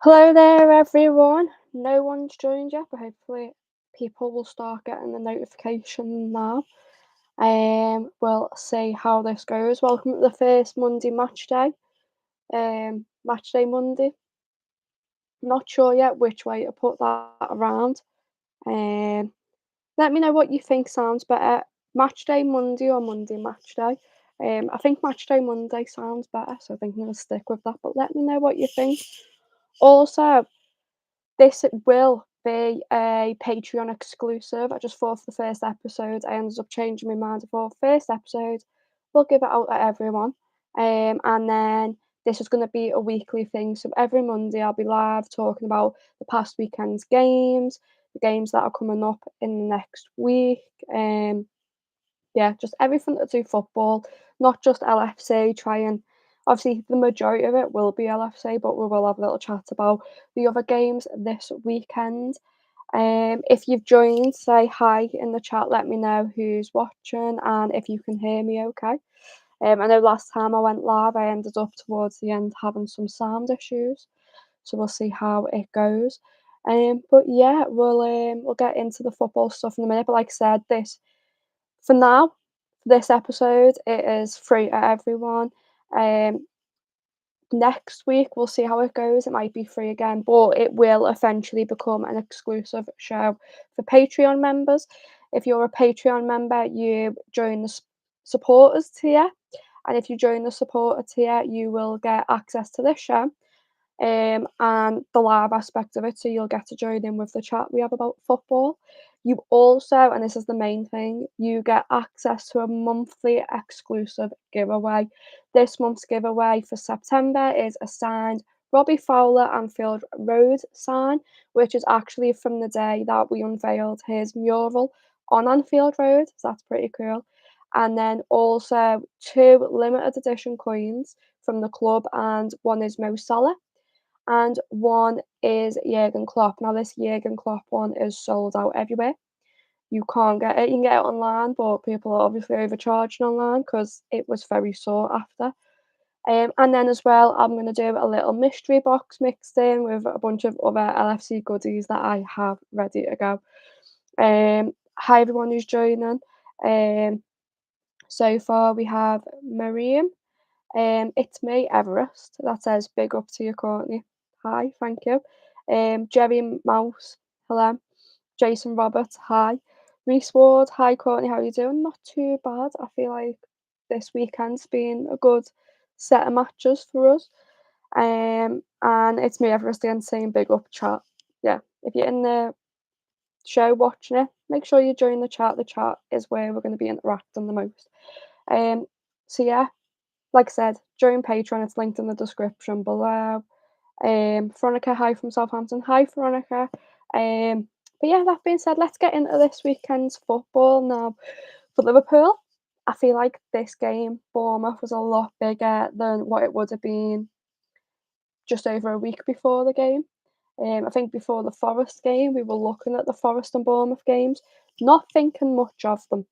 Hello there, everyone. No one's joined yet, but hopefully people will start getting the notification now. We'll see how this goes. Welcome to the first Monday match day. Match day Monday. Not sure yet which way to put that around. Um, Let me know what you think sounds better. Match day Monday or Monday match day. I think match day Monday sounds better, so I think I'm gonna stick with that. But let me know what you think. Also, this will be a Patreon exclusive. I just thought for the first episode, I ended up changing my mind. I thought first episode, we'll give it out to everyone. And then this is going to be a weekly thing. So every Monday, I'll be live talking about the past weekend's games, the games that are coming up in the next week. Yeah, just everything to do football, not just LFC. Try and obviously the majority of it will be LFC, but we will have a little chat about the other games this weekend. If you've joined, say hi in the chat. Let me know who's watching and if you can hear me. Okay. I know last time I went live, I ended up towards the end having some sound issues, so we'll see how it goes. But yeah, we'll get into the football stuff in a minute. But like I said, this for now, this episode, it is free to everyone. Um, Next week, we'll see how it goes. It might be free again, but it will eventually become an exclusive show for Patreon members. If you're a Patreon member, you join the supporters tier. And if you join the supporter tier, you will get access to this show and the live aspect of it. So you'll get to join in with the chat we have about football. You also, and this is the main thing, you get access to a monthly exclusive giveaway. This month's giveaway for September is a signed Robbie Fowler Anfield Road sign, which is actually from the day that we unveiled his mural on Anfield Road. So that's pretty cool. And then also two limited edition coins from the club, and one is Mo Salah and one is Jurgen Klopp. Now, this Jurgen Klopp one is sold out everywhere. You can't get it. You can get it online, but people are obviously overcharging online because it was very sought after. And then as well, I'm going to do a little mystery box mixed in with a bunch of other LFC goodies that I have ready to go. Hi everyone who's joining. So far we have Miriam. It's me, Everest. That says big up to you, Courtney. Hi, thank you. Jerry Mouse, hello. Jason Roberts, hi. Reese Ward, hi Courtney, how are you doing? Not too bad. I feel like this weekend's been a good set of matches for us. And it's me, Everest, again, saying big up chat. Yeah, if you're in the show watching it, make sure you join the chat. The chat is where we're going to be interacting the most. Um, so yeah, like I said, join Patreon. It's linked in the description below. Veronica, hi from Southampton. Hi, Veronica. But yeah, that being said, let's get into this weekend's football now. For Liverpool, I feel like this game, Bournemouth, was a lot bigger than what it would have been just over a week before the game. I think before the Forest game, we were looking at the Forest and Bournemouth games, not thinking much of them.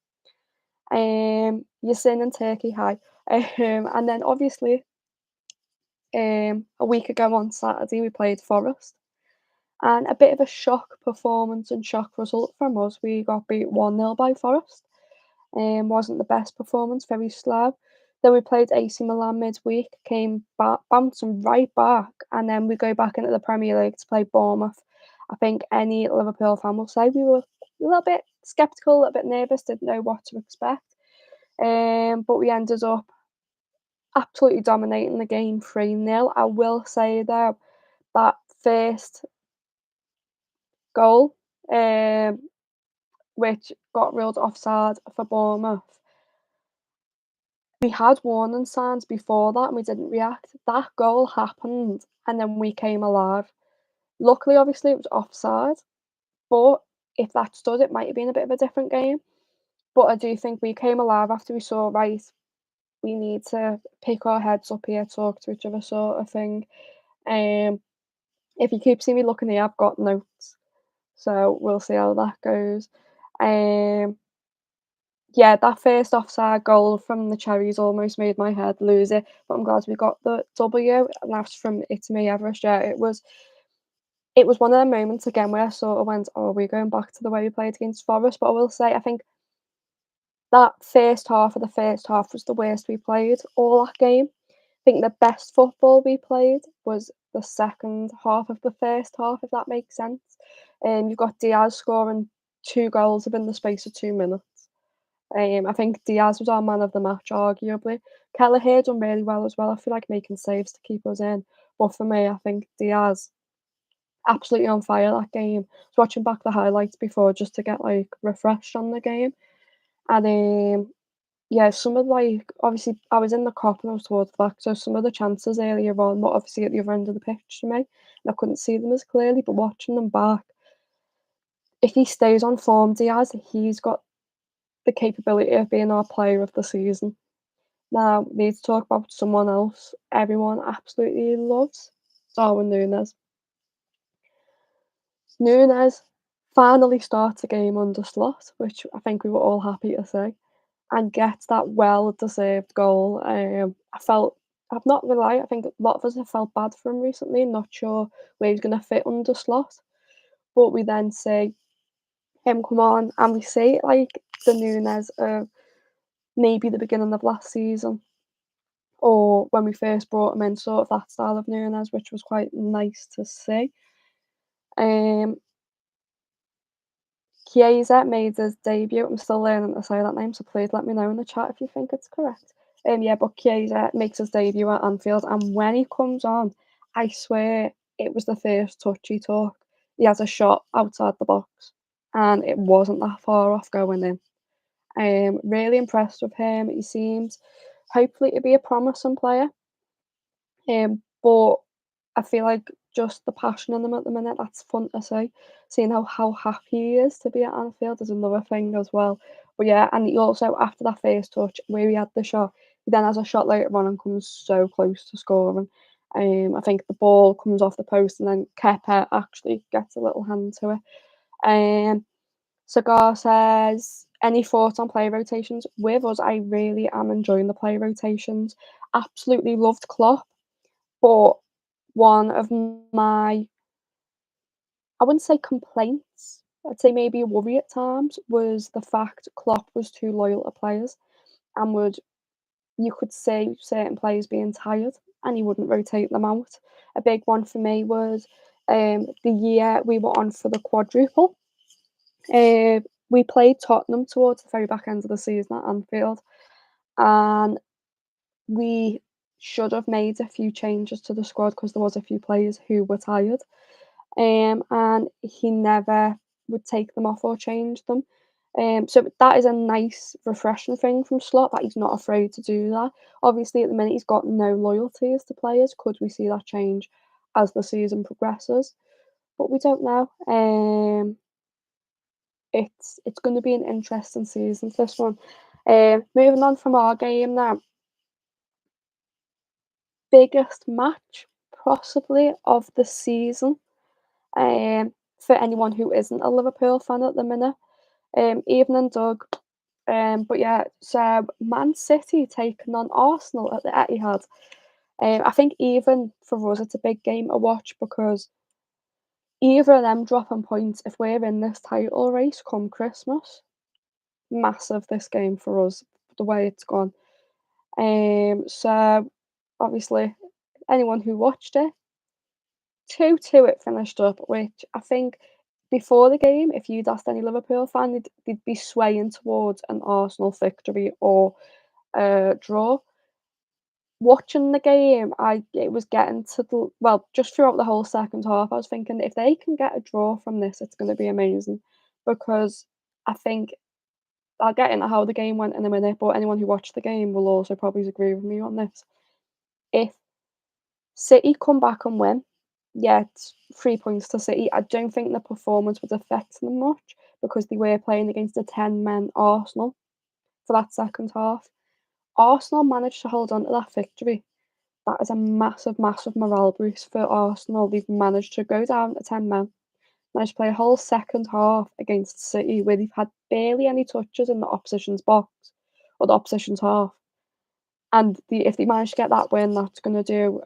Yasin and Turkey, hi. And then obviously, a week ago on Saturday, we played Forest. And a bit of a shock performance and shock result from us. We got beat 1-0 by Forest. Wasn't the best performance, very slow. Then we played AC Milan midweek, came back, bouncing right back, and then we go back into the Premier League to play Bournemouth. I think any Liverpool fan will say we were a little bit sceptical, a little bit nervous, didn't know what to expect. But we ended up absolutely dominating the game 3-0. I will say though, that first goal, which got ruled offside for Bournemouth. We had warning signs before that and we didn't react. That goal happened and then we came alive. Luckily, obviously, it was offside, but if that stood, it might have been a bit of a different game. But I do think we came alive after we saw, right, we need to pick our heads up here, talk to each other, sort of thing. If you keep seeing me looking here, I've got notes. So we'll see how that goes. Yeah, that first offside goal from the Cherries almost made my head lose it, but I'm glad we got the W, and that's from It's Me Everest. Yeah, it was it was one of the moments again where I sort of went, "Oh, we're going back to the way we played against Forest." But I will say, I think that first half of the first half was the worst we played all that game. I think the best football we played was the second half of the first half, if that makes sense. You've got Diaz scoring 2 goals within the space of 2 minutes. I think Diaz was our man of the match, arguably. Kelleher done really well as well. I feel like making saves to keep us in. But for me, I think Diaz absolutely on fire that game. I was watching back the highlights before just to get like refreshed on the game. And yeah, some of like obviously I was in the Kop and I was towards the back, so some of the chances earlier on were obviously at the other end of the pitch to me. And I couldn't see them as clearly, but watching them back, if he stays on form, Diaz, he's got the capability of being our player of the season. Now, we need to talk about someone else everyone absolutely loves, Darwin Núñez. Núñez finally starts a game under slot, which I think we were all happy to see, and gets that well-deserved goal. I'm not gonna lie, I think a lot of us have felt bad for him recently, not sure where he's gonna fit under slot, but we then see him come on and we see like the Núñez of maybe the beginning of last season or when we first brought him in, sort of that style of Núñez, which was quite nice to see. Um, Chiesa made his debut. I'm still learning to say that name, so please let me know in the chat if you think it's correct. Yeah, but Chiesa makes his debut at Anfield, and when he comes on, I swear it was the first touch he took. He has a shot outside the box, and it wasn't that far off going in. Really impressed with him. He seems hopefully to be a promising player. But I feel like just the passion in them at the minute, that's fun to see. Seeing how happy he is to be at Anfield is another thing as well. But yeah, and he also after that first touch where he had the shot, he then has a shot later on and comes so close to scoring. I think the ball comes off the post and then Kepa actually gets a little hand to it. Um, Cigar says, any thoughts on player rotations? With us, I really am enjoying the player rotations. Absolutely loved Klopp. But one of my, I wouldn't say complaints, I'd say maybe a worry at times, was the fact Klopp was too loyal to players and would you could see certain players being tired and he wouldn't rotate them out. A big one for me was the year we were on for the quadruple. We played Tottenham towards the very back end of the season at Anfield, and we should have made a few changes to the squad because there was a few players who were tired. And he never would take them off or change them. So that is a nice, refreshing thing from Slot that he's not afraid to do that. Obviously, at the minute, he's got no loyalties to players. Could we see that change as the season progresses? But we don't know. It's going to be an interesting season, this one. Moving on from our game now, biggest match possibly of the season. For anyone who isn't a Liverpool fan at the minute. Evening, Doug. But yeah, so Man City taking on Arsenal at the Etihad. I think even for us, it's a big game to watch because either of them dropping points if we're in this title race come Christmas. Massive this game for us, the way it's gone. So obviously, anyone who watched it, 2-2 it finished up, which I think before the game, if you'd asked any Liverpool fan, they'd be swaying towards an Arsenal victory or a draw. Watching the game, it was getting to the well, just throughout the whole second half, I was thinking if they can get a draw from this, it's going to be amazing because I think I'll get into how the game went in a minute, but anyone who watched the game will also probably agree with me on this. If City come back and win, yeah, it's 3 points to City. I don't think the performance would affect them much because they were playing against a 10-men Arsenal for that second half. Arsenal managed to hold on to that victory. That is a massive, massive morale boost for Arsenal. They've managed to go down to 10 men, managed to play a whole second half against City where they've had barely any touches in the opposition's box or the opposition's half. And if they manage to get that win, that's going to do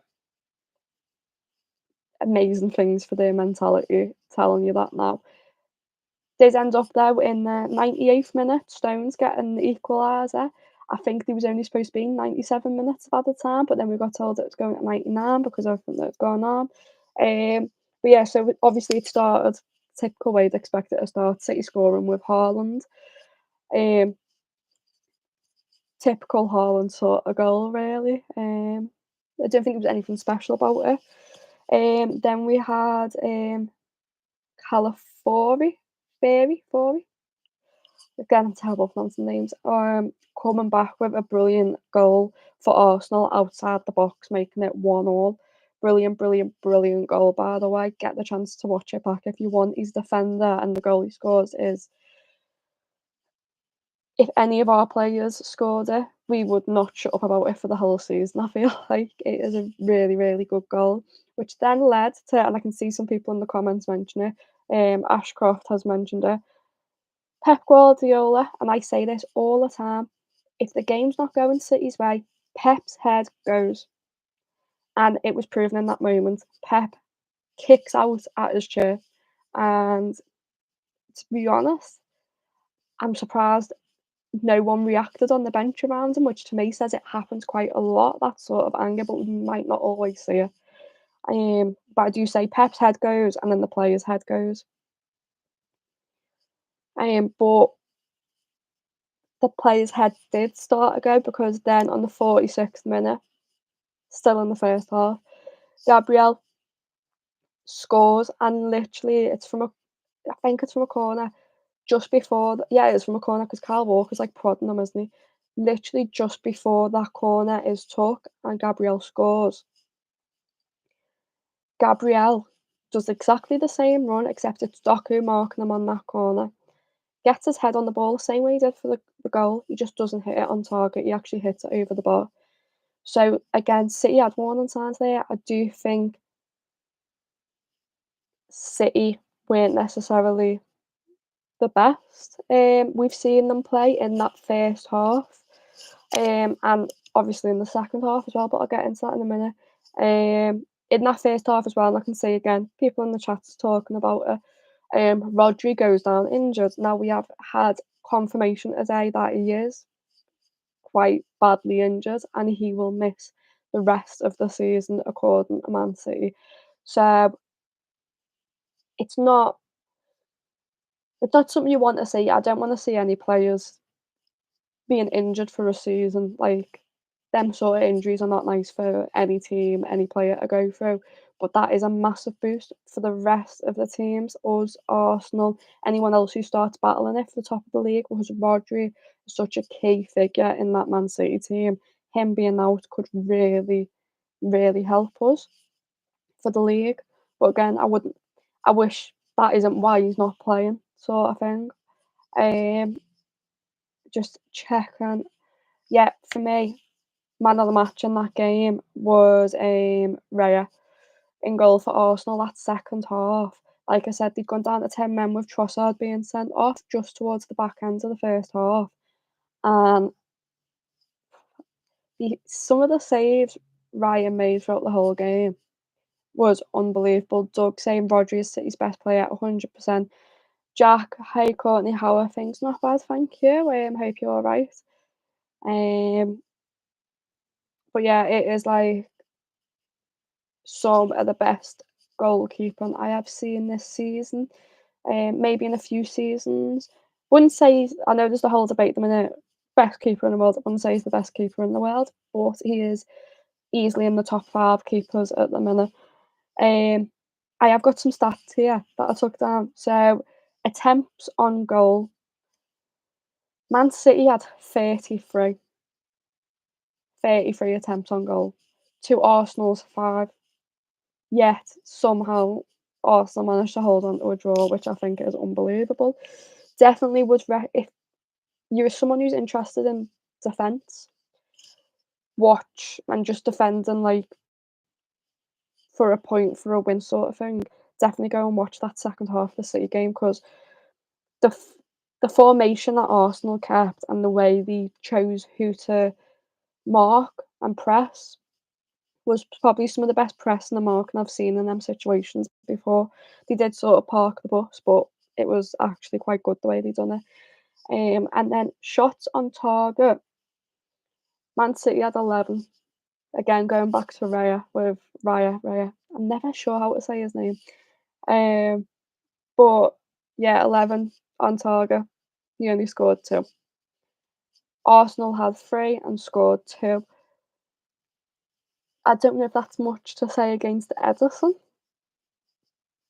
amazing things for their mentality, telling you that now. Did end up though in the 98th minute, Stones getting the equaliser. I think there was only supposed to be 97 minutes of added time, but then we got told it was going at 99 because of everything that was going on. But yeah, so obviously it started typical way you'd expect it to start. City scoring with Haaland. Um, Typical Haaland sort of goal, really. I don't think there was anything special about it. Then we had Calafiori, Fiori. Again, I'm terrible at pronouncing names. Coming back with a brilliant goal for Arsenal outside the box, making it 1-1. Brilliant, brilliant, brilliant goal, by the way. Get the chance to watch it back if you want. He's defender, and the goal he scores is, if any of our players scored it, we would not shut up about it for the whole season. I feel like it is a really, really good goal, which then led to, and I can see some people in the comments mention it. Ashcroft has mentioned it. Pep Guardiola, and I say this all the time, if the game's not going City's way, Pep's head goes. And it was proven in that moment. Pep kicks out at his chair. And to be honest, I'm surprised no one reacted on the bench around him, which to me says it happens quite a lot, that sort of anger, but we might not always see it. But I do say Pep's head goes and then the player's head goes. But the player's head did start to go because then on the 46th minute, still in the first half, Gabriel scores and literally I think it's from a corner just before, yeah, it's from a corner because Kyle Walker's like prodding him, isn't he? Literally just before that corner is took and Gabriel scores. Gabriel does exactly the same run except it's Doku marking him on that corner. Gets his head on the ball the same way he did for the goal. He just doesn't hit it on target. He actually hits it over the bar. So again, City had warning signs there. I do think City weren't necessarily the best. We've seen them play in that first half, and obviously in the second half as well. But I'll get into that in a minute. In that first half as well, and I can say again, people in the chat's talking about it. Rodri goes down injured. Now we have had confirmation today that he is quite badly injured, and he will miss the rest of the season, according to Man City. So it's not it's not something you want to see. I don't want to see any players being injured for a season. Like, them sort of injuries are not nice for any team, any player to go through. But that is a massive boost for the rest of the teams, us, Arsenal, anyone else who starts battling it for the top of the league, because Rodri is such a key figure in that Man City team. Him being out could really, really help us for the league. But again, I wish that isn't why he's not playing, sort of thing. Um, just checking. Yeah, for me, man of the match in that game was Raya in goal for Arsenal that second half. Like I said, they'd gone down to 10 men with Trossard being sent off just towards the back end of the first half. And some of the saves Ryan made throughout the whole game was unbelievable. Doug saying Rodri is City's best player at 100%. Jack, hey Courtney, how are things? Not bad, thank you. Hope you're alright. Um, but yeah, it is like some of the best goalkeeping I have seen this season. Maybe in a few seasons. Wouldn't say I know there's the whole debate at the minute. Best keeper in the world. I wouldn't say he's the best keeper in the world, but he is easily in the top 5 keepers at the minute. I have got some stats here that I took down. So attempts on goal. Man City had 33 attempts on goal to Arsenal's 5. Yet somehow Arsenal managed to hold on to a draw, which I think is unbelievable. Definitely would if you're someone who's interested in defence, watch and just defending like for a point, for a win sort of thing. Definitely go and watch that second half of the City game because the the formation that Arsenal kept and the way they chose who to mark and press was probably some of the best pressing and marking I've seen in them situations before. They did sort of park the bus, but it was actually quite good the way they done it. And then shots on target, Man City had 11. Again, going back to Raya. I'm never sure how to say his name. Um, but yeah, 11 on target. He only scored 2. Arsenal had 3 and scored 2. I don't know if that's much to say against Ederson,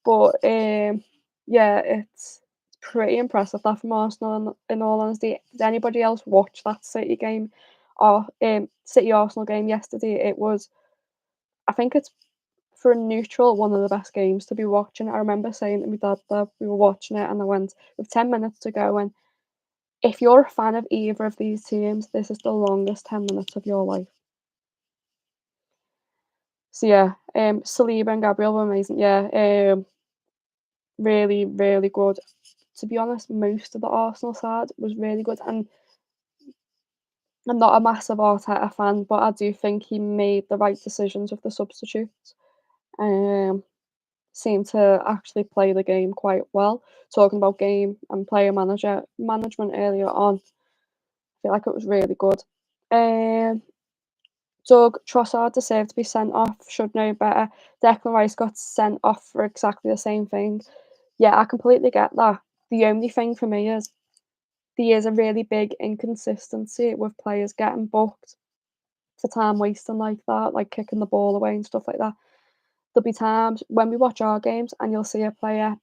but yeah, it's pretty impressive that from Arsenal. In all honesty, did anybody else watch that City game or City Arsenal game yesterday? It was, I think it's for a neutral, one of the best games to be watching. I remember saying to my dad that we were watching it, and I went with 10 minutes to go. And if you're a fan of either of these teams, this is the longest 10 minutes of your life. So yeah, Saliba and Gabriel were amazing. Yeah, really, really good. To be honest, most of the Arsenal side was really good, and I'm not a massive Arteta fan, but I do think he made the right decisions with the substitutes. Um, Seemed to actually play the game quite well. Talking about game and player manager management earlier on, I feel like it was really good. Um, Doug Trossard deserved to be sent off. Should know better. Declan Rice got sent off for exactly the same thing. Yeah, I completely get that. The only thing for me is there is a really big inconsistency with players getting booked for time wasting like that, like kicking the ball away and stuff like that. There'll be times when we watch our games and you'll see a player,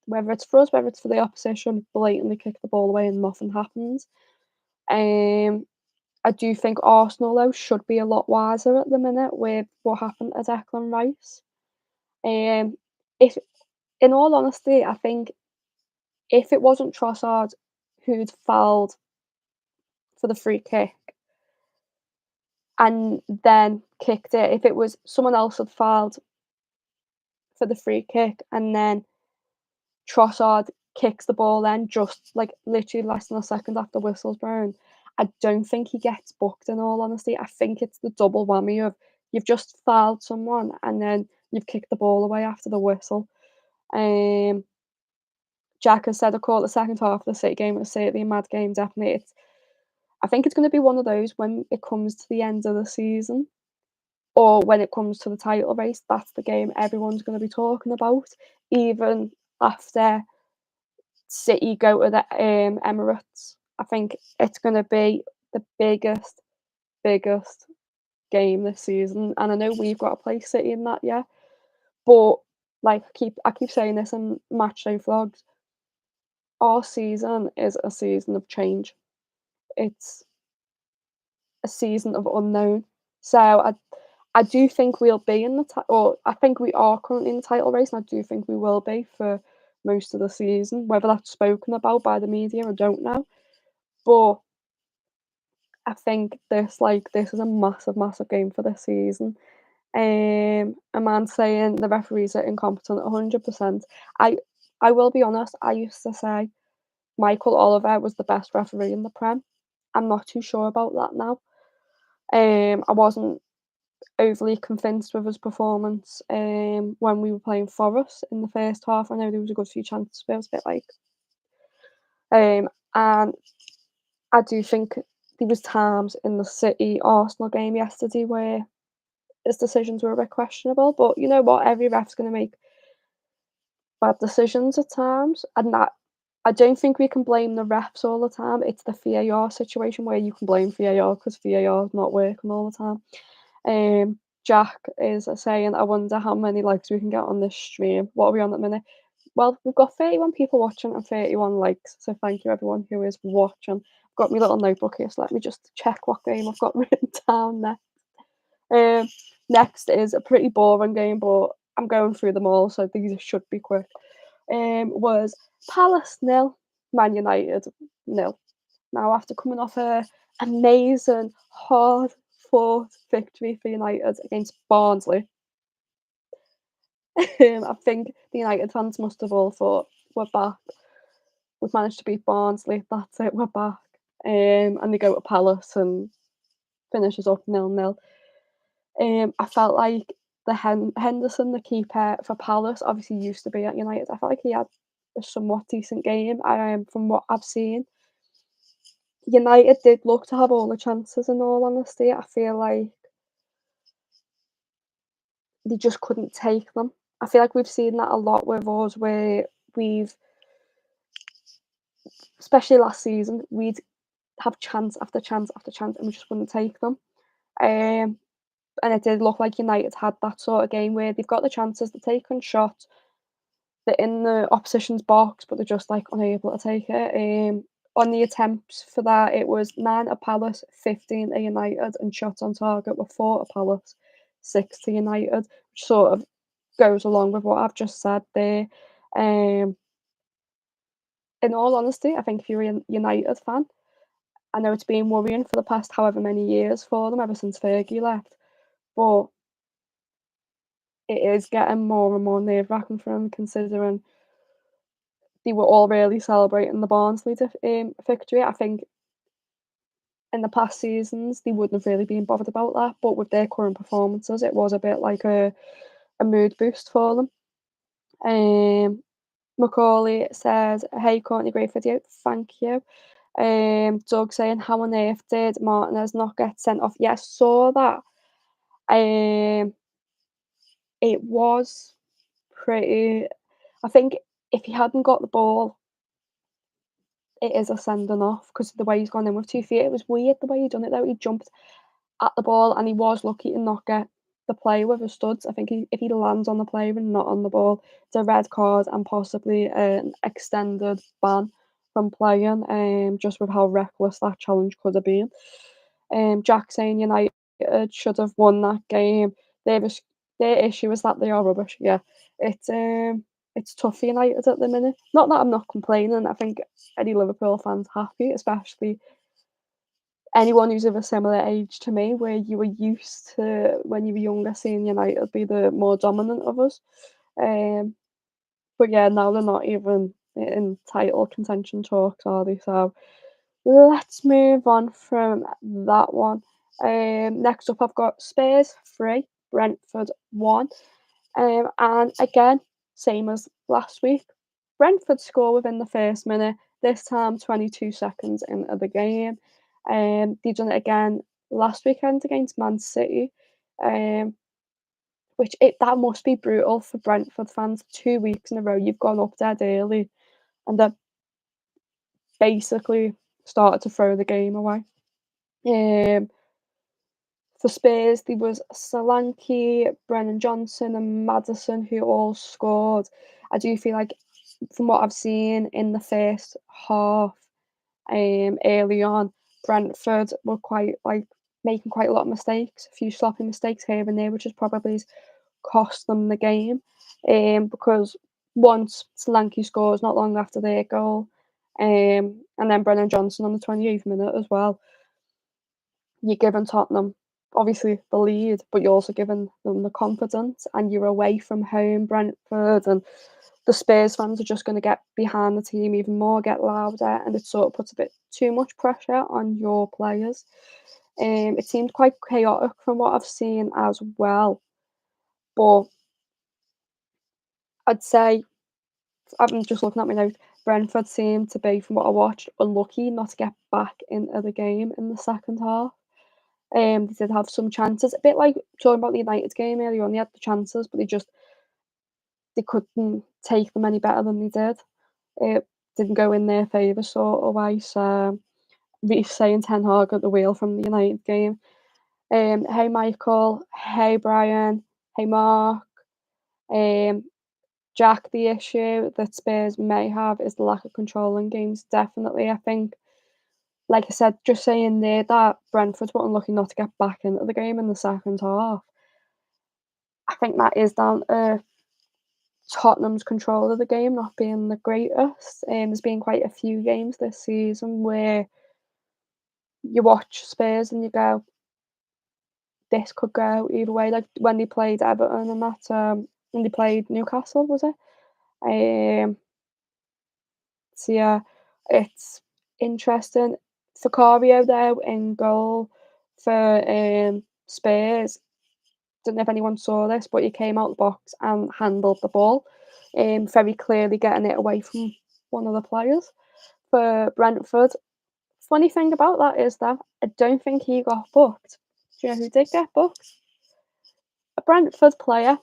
whether it's for us, whether it's for the opposition, blatantly kick the ball away and nothing happens. Um, I do think Arsenal though should be a lot wiser at the minute with what happened to Declan Rice. Um, if in all honesty, I think if it wasn't Trossard who'd fouled for the free kick and then kicked it, if it was someone else had fouled for the free kick and then Trossard kicks the ball then just like literally less than a second after whistle's blown, I don't think he gets booked in all honesty. I think it's the double whammy of you've just fouled someone and then you've kicked the ball away after the whistle. Um, Jack has said, I call it the second half of the City game was certainly a mad game, definitely. I think it's going to be one of those when it comes to the end of the season or when it comes to the title race, that's the game everyone's going to be talking about, even after City go to the Emirates. I think it's going to be the biggest game this season, and I know we've got to play City in that, yeah. But like I keep saying this in Matchday vlogs, our season is a season of change. It's a season of unknown. So I do think we'll be in the or I think we are currently in the title race, and I do think we will be for most of the season. Whether that's spoken about by the media, I don't know. But I think this is a massive game for this season. A man saying the referees are incompetent 100%. I I will be honest, I used to say Michael Oliver was the best referee in the Prem. I'm not too sure about that now. I wasn't overly convinced with his performance when we were playing Forest in the first half. I know there was a good few chances, but it was a bit like and I do think there was times in the City Arsenal game yesterday where his decisions were a bit questionable. But you know what? Every ref's going to make bad decisions at times, and that I don't think we can blame the refs all the time. It's the VAR situation where you can blame VAR because VAR is not working all the time. Jack is saying, I wonder how many likes we can get on this stream. What are we on at the minute? Well, we've got 31 people watching and 31 likes. So thank you everyone who is watching. I've got my little notebook here, so let me just check what game I've got written down there. Next is a pretty boring game, but I'm going through them all, so these should be quick. Was Palace nil, Man United nil. Now, after coming off a amazing, hard-fought victory for United against Barnsley, I think the United fans must have all thought, "We're back. We've managed to beat Barnsley. That's it. We're back." And they go to Palace and finishes up 0-0. I felt like the Henderson, the keeper for Palace, obviously used to be at United. I felt like he had a somewhat decent game, from what I've seen. United did look to have all the chances, in all honesty. I feel like they just couldn't take them. I feel like we've seen that a lot with us, where we've, especially last season, we'd have chance after chance after chance, and we just wouldn't take them. Um, and it did look like United had that sort of game where they've got the chances, they're taking shots, they're in the opposition's box, but they're just like unable to take it. On the attempts for that, it was 9 at Palace, 15 at United, and shots on target were 4 at Palace, 6 to United, which sort of goes along with what I've just said there. Um, in all honesty, I think if you're a United fan, I know it's been worrying for the past however many years for them, ever since Fergie left, but it is getting more and more nerve-wracking for them, considering they were all really celebrating the Barnsley victory. I think in the past seasons they wouldn't have really been bothered about that, but with their current performances, it was a bit like a mood boost for them. Macaulay says, "Hey, Courtney, great video. Thank you." Doug saying, "How on earth did Martinez not get sent off?" Yes, saw that. Um, it was pretty. I think if he hadn't got the ball, it is a sending off because the way he's gone in with 2 feet. It was weird the way he done it though. He jumped at the ball and he was lucky to not get the play with his studs. I think if he lands on the play and not on the ball, it's a red card and possibly an extended ban from playing. Just with how reckless that challenge could have been. Jack saying United should have won that game. Their their issue is that they are rubbish. Yeah, it's tough for United at the minute. Not that I'm not complaining. I think any Liverpool fans happy, especially anyone who's of a similar age to me, where you were used to when you were younger seeing United be the more dominant of us. Um, but yeah, now they're not even in title contention talks, are they? So let's move on from that one. Next up, I've got Spurs 3, Brentford 1. And again, same as last week, Brentford score within the first minute, this time 22 seconds into the game. They've done it again last weekend against Man City, um, which that must be brutal for Brentford fans. 2 weeks in a row, you've gone up dead early, and then basically started to throw the game away. Um, for Spurs, there was Solanke, Brennan Johnson, and Maddison who all scored. I do feel like, from what I've seen in the first half, early on, Brentford were quite like making quite a lot of mistakes, a few sloppy mistakes here and there, which has probably cost them the game. Because once Solanke scores not long after their goal, and then Brennan Johnson on the 28th minute as well, you're giving Tottenham obviously the lead, but you're also giving them the confidence, and you're away from home, Brentford, and the Spurs fans are just going to get behind the team even more, get louder, and it sort of puts a bit too much pressure on your players. It seemed quite chaotic from what I've seen as well, but I'd say, I'm just looking at my notes, Brentford seemed to be, from what I watched, unlucky not to get back into the game in the second half. They did have some chances, a bit like talking about the United game earlier on. They had the chances, but they couldn't take them any better than they did. It didn't go in their favour sort of way. So Reece saying Ten Hag at the wheel from the United game. Hey Michael, hey Brian, hey Mark. Um, Jack, the issue that Spurs may have is the lack of control in games. Definitely, I think, like I said, just saying there that Brentford were unlucky not to get back into the game in the second half. I think that is down to Tottenham's control of the game not being the greatest. There's been quite a few games this season where you watch Spurs and you go, this could go either way. Like when they played Everton and that, when they played Newcastle, was it? Um, so yeah, it's interesting. Vicario though in goal for Spurs. don't know if anyone saw this, but he came out the box and handled the ball, very clearly getting it away from one of the players for Brentford. Funny thing about that is that I don't think he got booked. Do you know who did get booked? A Brentford player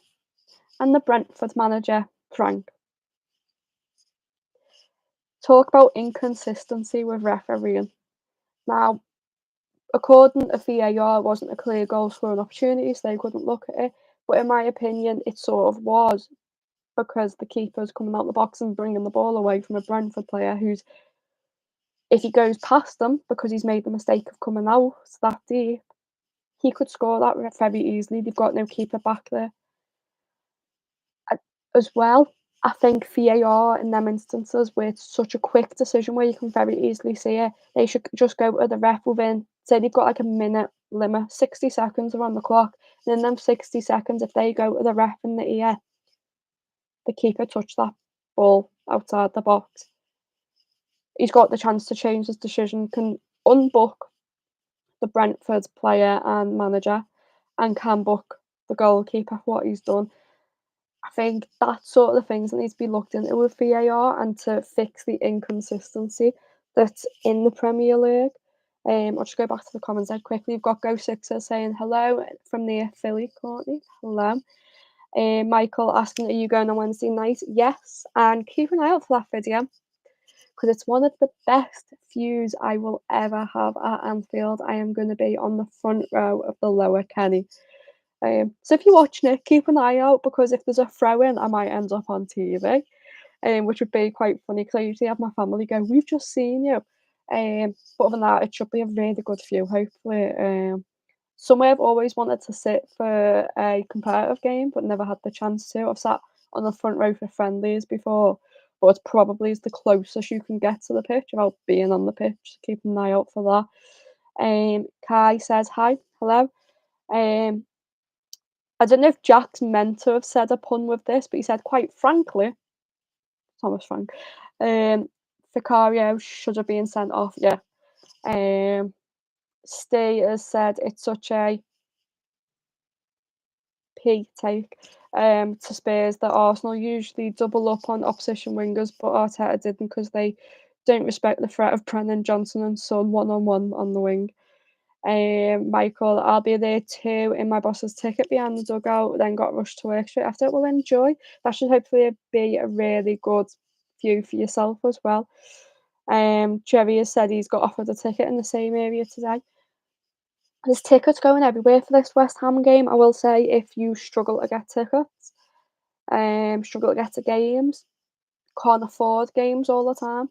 and the Brentford manager, Frank. Talk about inconsistency with refereeing. Now, according to VAR, it wasn't a clear goal scoring opportunity, so they couldn't look at it. But in my opinion, it sort of was because the keeper's coming out the box and bringing the ball away from a Brentford player who's, if he goes past them because he's made the mistake of coming out that deep, he could score that very easily. They've got no keeper back there. As well, I think VAR in them instances where it's such a quick decision where you can very easily see it, they should just go to the ref within, say they've got like a minute limit, 60 seconds are on the clock, and in them 60 seconds, if they go to the ref in the ear, the keeper touched that ball outside the box, he's got the chance to change his decision, can unbook the Brentford player and manager, and can book the goalkeeper for what he's done. I think that's sort of the things that need to be looked into with VAR and to fix the inconsistency that's in the Premier League. I'll just go back to the comments out quickly. We've got Go Sixer saying hello from near Philly, Courtney. Hello. Michael asking, are you going on Wednesday night? Yes, and keep an eye out for that video because it's one of the best views I will ever have at Anfield. I am going to be on the front row of the lower Kenny. So if you're watching it, keep an eye out because if there's a throw in, I might end up on TV, which would be quite funny because I usually have my family go, "We've just seen you." But other than that, it should be a really good view, hopefully. Somewhere I've always wanted to sit for a competitive game, but never had the chance to. I've sat on the front row for friendlies before, but it's probably the closest you can get to the pitch without being on the pitch. So keep an eye out for that. Kai says hi, hello. I don't know if Jack's meant to have said a pun with this, but he said, quite frankly, Thomas Frank, Vicario should have been sent off. Yeah. Stay has said it's such a P take to Spurs that Arsenal usually double up on opposition wingers, but Arteta didn't because they don't respect the threat of Brennan Johnson and Son one-on-one on the wing. Michael, I'll be there too in my boss's ticket behind the dugout, then got rushed to work straight after. Well, enjoy. That should hopefully be a really good view for yourself as well. Jerry has said he's got offered a ticket in the same area today. There's tickets going everywhere for this West Ham game. I will say if you struggle to get tickets, struggle to get to games, can't afford games all the time,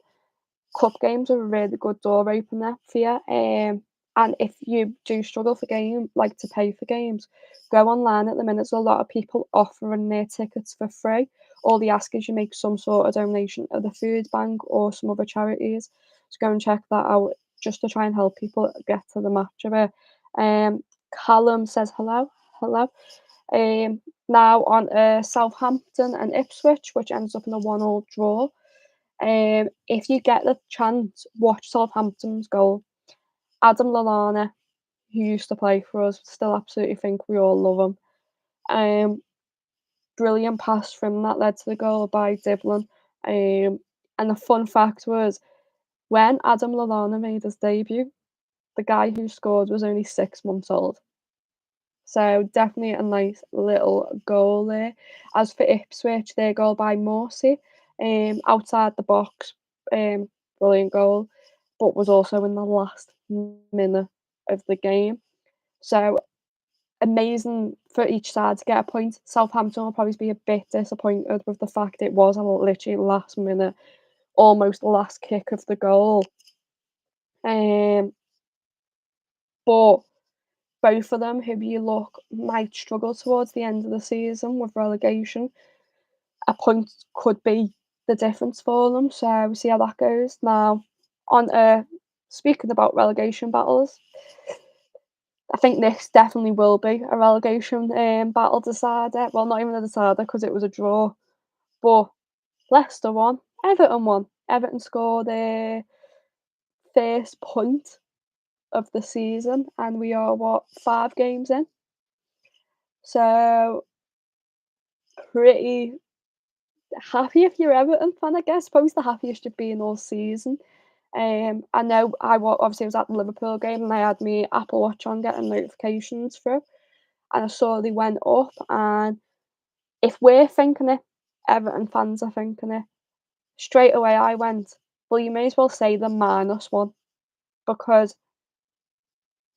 cup games are a really good door opener for you. And if you do struggle for like to pay for games, go online at the minute. There's a lot of people offering their tickets for free. All they ask is you make some sort of donation to the food bank or some other charities. So go and check that out just to try and help people get to the match of it. Callum says hello, hello. Now on Southampton and Ipswich, which ends up in a 1-1 draw. If you get the chance, watch Southampton's goal. Adam Lallana, who used to play for us, still absolutely think we all love him. Brilliant pass from that led to the goal by Diblin. And the fun fact was, when Adam Lallana made his debut, the guy who scored was only 6 months old. So definitely a nice little goal there. As for Ipswich, their goal by Morsey, outside the box, brilliant goal, but was also in the last minute of the game. So amazing for each side to get a point. Southampton will probably be a bit disappointed with the fact it was a literally last minute, almost last kick of the goal. But both of them, who you look, might struggle towards the end of the season with relegation. A point could be the difference for them, so we'll see how that goes. Now, on speaking about relegation battles, I think this definitely will be a relegation battle decider. Well, not even a decider because it was a draw, but Leicester won, Everton won. Everton scored their first point of the season, and we are 5 games in. So pretty happy if you're Everton fan, I guess. Probably the happiest you've been all season. I know obviously I was at the Liverpool game and I had my Apple Watch on getting notifications through, and I saw they went up. And if we're thinking it, Everton fans are thinking it. Straight away, I went, well, you may as well say the -1 because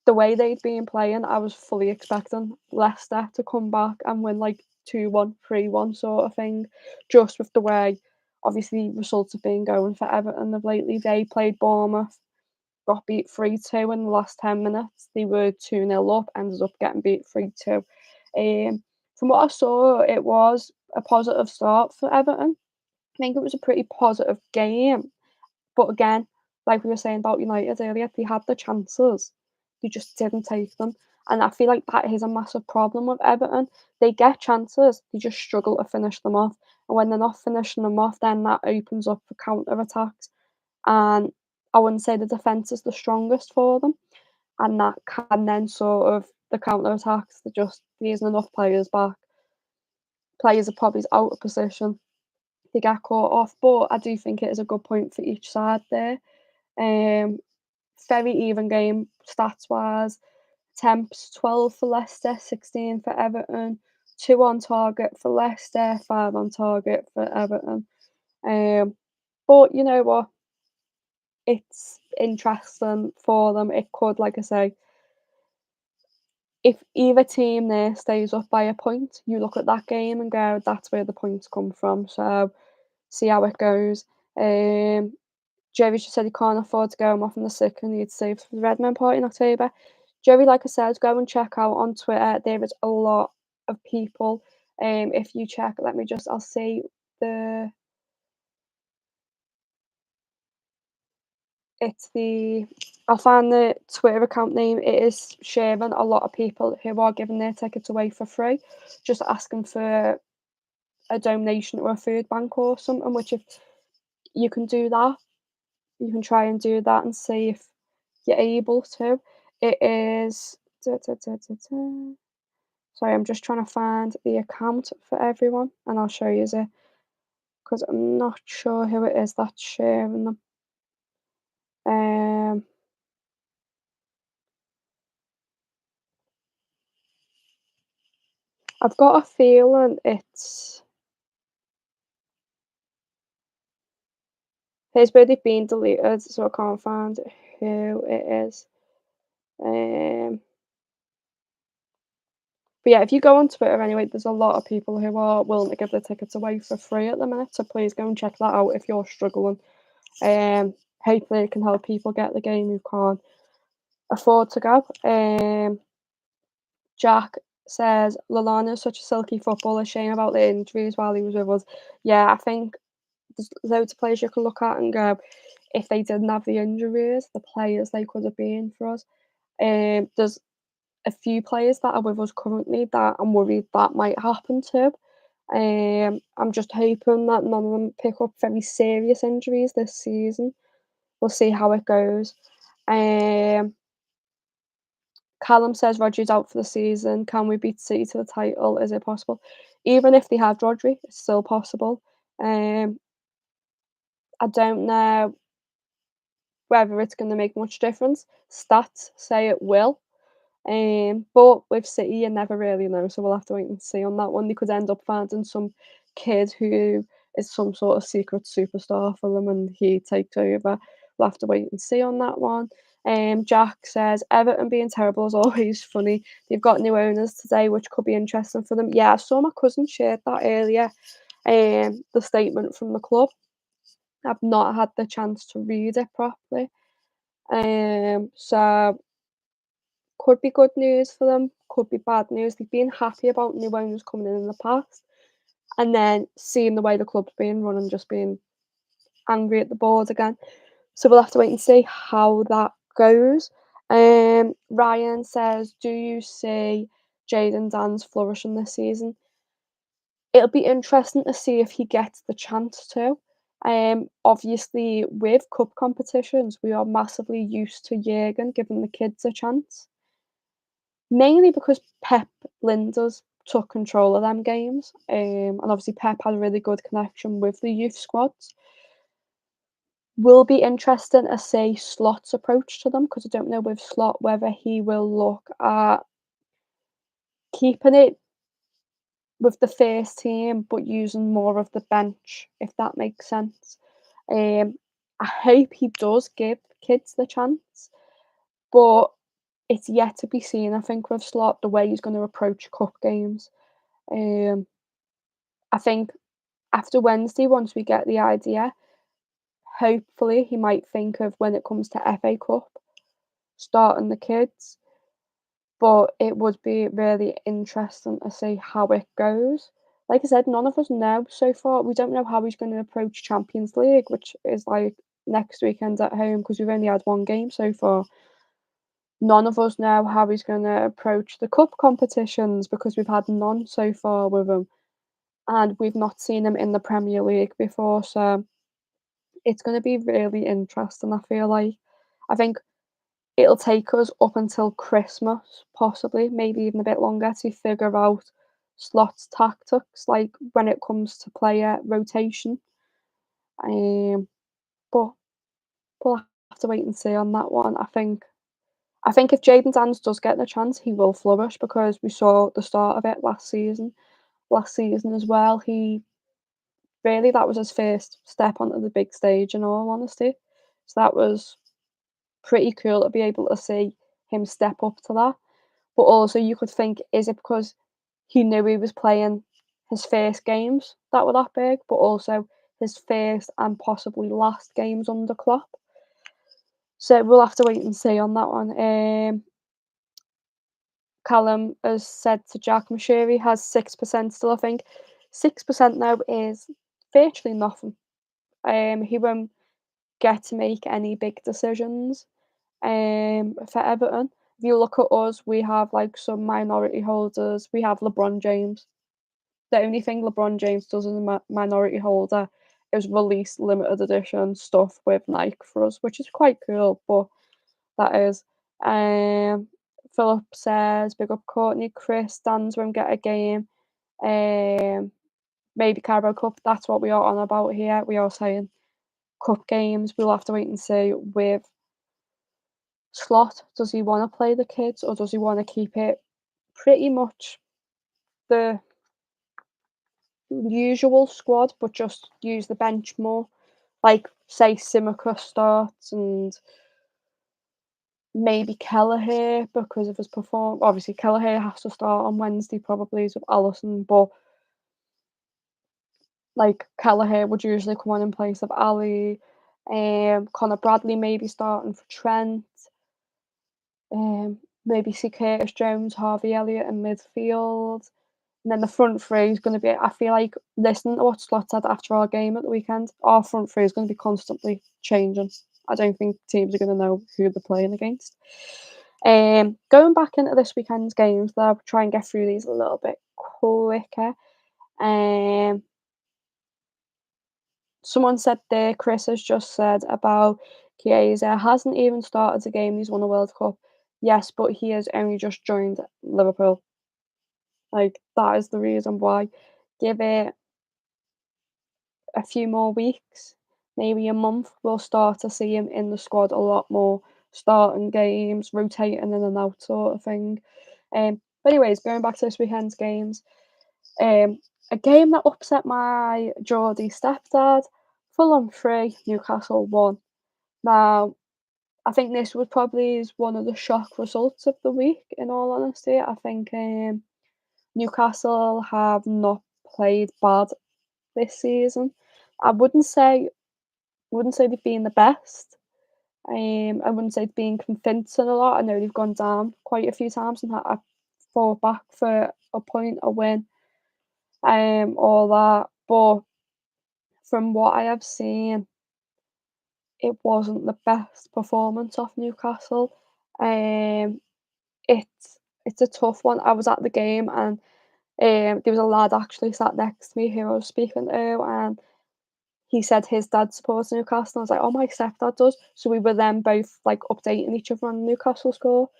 the way they'd been playing, I was fully expecting Leicester to come back and win like 2-1, 3-1 sort of thing, just with the way obviously results have been going for Everton of lately. They played Bournemouth, got beat 3-2 in the last 10 minutes. They were 2-0 up, ended up getting beat 3-2. From what I saw, it was a positive start for Everton. I think it was a pretty positive game. But again, like we were saying about United earlier, they had the chances. They just didn't take them. And I feel like that is a massive problem with Everton. They get chances, they just struggle to finish them off. And when they're not finishing them off, then that opens up for counter attacks. And I wouldn't say the defence is the strongest for them. And that can then sort of the counter attacks, there isn't enough players back. Players are probably out of position. They get caught off. But I do think it is a good point for each side there. Um, Very even game stats wise. Attempts 12 for Leicester, 16 for Everton, 2 on target for Leicester, 5 on target for Everton. Um, but you know what? It's interesting for them. It could, like I say, if either team there stays up by a point, you look at that game and go, that's where the points come from. So see how it goes. Jerry just said he can't afford to go. I'm off on the sick and he'd save for the Redmen party in October. Jerry, like I said, go and check out on Twitter. There is a lot of people. If you check, I'll see the it's the I'll find the Twitter account name. It is sharing a lot of people who are giving their tickets away for free, just asking for a donation or a food bank or something. Which if you can do that, you can try and do that and see if you're able to. It is. Sorry, I'm just trying to find the account for everyone, and I'll show you it because I'm not sure who it is that's sharing them. Um, I've got a feeling it's already been deleted, so I can't find who it is. Um, but yeah, if you go on Twitter anyway, there's a lot of people who are willing to give their tickets away for free at the minute. So please go and check that out if you're struggling. Hopefully it can help people get the game who can't afford to go. Jack says Lallana's such a silky footballer. Shame about the injuries while he was with us. Yeah, I think there's loads of players you can look at and go, if they didn't have the injuries, the players they could have been for us. There's a few players that are with us currently that I'm worried that might happen to. I'm just hoping that none of them pick up very serious injuries this season. We'll see how it goes. Um, Callum says Rodri's out for the season. Can we beat City to the title? Is it possible? Even if they had Rodri, it's still possible. Um, I don't know whether it's going to make much difference. Stats say it will. But with City, you never really know, so we'll have to wait and see on that one. They could end up finding some kid who is some sort of secret superstar for them, and he takes over. We'll have to wait and see on that one. Jack says Everton being terrible is always funny. They've got new owners today, which could be interesting for them. Yeah, I saw my cousin shared that earlier. The statement from the club. I've not had the chance to read it properly. So could be good news for them, could be bad news. They've been happy about new owners coming in the past, and then seeing the way the club's been run and just being angry at the board again. So we'll have to wait and see how that goes. Ryan says, "Do you see Jaden Dan's flourishing this season?" It'll be interesting to see if he gets the chance to. Obviously, with cup competitions, we are massively used to Jurgen giving the kids a chance. Mainly because Pep Lijnders took control of them games. And obviously Pep had a really good connection with the youth squads. Will be interesting to see Slot's approach to them because I don't know with Slot whether he will look at keeping it with the first team but using more of the bench, if that makes sense. Um, I hope he does give kids the chance, but it's yet to be seen. I think with Slot the way he's going to approach cup games. Um, I think after Wednesday, once we get the idea, hopefully he might think of when it comes to FA Cup, starting the kids. But it would be really interesting to see how it goes. Like I said, none of us know so far. We don't know how he's going to approach Champions League, which is like next weekend at home because we've only had one game so far. None of us know how he's going to approach the cup competitions because we've had none so far with him, and we've not seen him in the Premier League before. So it's going to be really interesting. I feel like I think it'll take us up until Christmas, possibly, maybe even a bit longer to figure out Slot's tactics, like when it comes to player rotation. Um, but we'll have to wait and see on that one. I think if Jadon Sands does get the chance, he will flourish because we saw the start of it last season. Last season as well, he really that was his first step onto the big stage. In all honesty, so that was pretty cool to be able to see him step up to that. But also you could think, is it because he knew he was playing his first games that were that big, but also his first and possibly last games under Klopp? So we'll have to wait and see on that one. Callum has said to Jack Mashiri has 6% still, I think. 6% now is virtually nothing. He won't get to make any big decisions for Everton. If you look at us, we have like some minority holders. We have LeBron James. The only thing LeBron James does as a minority holder is release limited edition stuff with Nike for us, which is quite cool. But that is. Um, Philip says, "Big up Courtney, Chris, Dan's won't get a game. Um, maybe Carabao Cup. That's what we are on about here. We are saying cup games. We'll have to wait and see with Slot. Does he want to play the kids or does he want to keep it pretty much the usual squad, but just use the bench more? Like, say, Simica starts and maybe Kelleher because of his perform. Obviously, Kelleher has to start on Wednesday, probably, with Allison, but like Kelleher would usually come on in place of Ali. Connor Bradley maybe starting for Trent. Maybe see Curtis Jones, Harvey Elliott in midfield. And then the front three is going to be, I feel like, listening to what Slot said after our game at the weekend, our front three is going to be constantly changing. I don't think teams are going to know who they're playing against. Going back into this weekend's games, I'll try and get through these a little bit quicker. Someone said there, Chris has just said about Chiesa hasn't even started the game, he's won a World Cup. Yes, but he has only just joined Liverpool. Like, that is the reason why. Give it a few more weeks, maybe a month, we'll start to see him in the squad a lot more, starting games, rotating in and out sort of thing. But anyways, going back to this weekend's games, a game that upset my Geordie stepdad, Fulham 3, Newcastle 1. Now, I think this was probably is one of the shock results of the week, in all honesty. I think Newcastle have not played bad this season. I wouldn't say they've been the best. I wouldn't say they've been convincing a lot. I know they've gone down quite a few times and had to fall back for a point, a win, all that. But from what I have seen, it wasn't the best performance of Newcastle. Um, it's a tough one. I was at the game and there was a lad actually sat next to me who I was speaking to, and he said his dad supports Newcastle. I was like, "Oh, my stepdad does." So we were then both like updating each other on the Newcastle score.